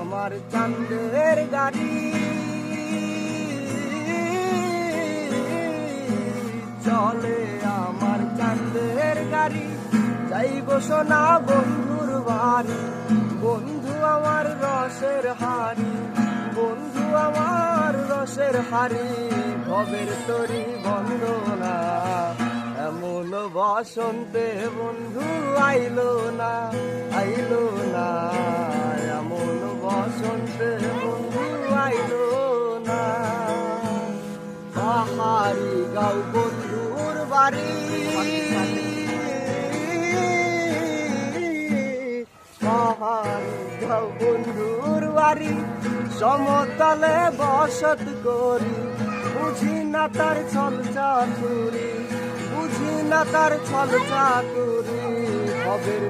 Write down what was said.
আমার চাঁদের গাড়ি, চলে আমার চাঁদের গাড়ি। যাইব সোনা বন্ধুর বাড়ি, বন্ধু আমার রসের হাড়ি, বন্ধু আমার রসের হাড়ি। ভবের তরি বন্দনা, এমন বসন্তে বন্ধু আইলো না, আইলো না। এমন বসন্তে বন্ধু আইলো না। পাহাড়ি গাঁও বন্ধুর বাড়ি, পাহাড়ি গাঁও বন্ধুর বাড়ি। সমতলে বসত করি, বুঝি না তার ছল চাতুরি, বুঝি না তার ছল চাতুরি। ভবের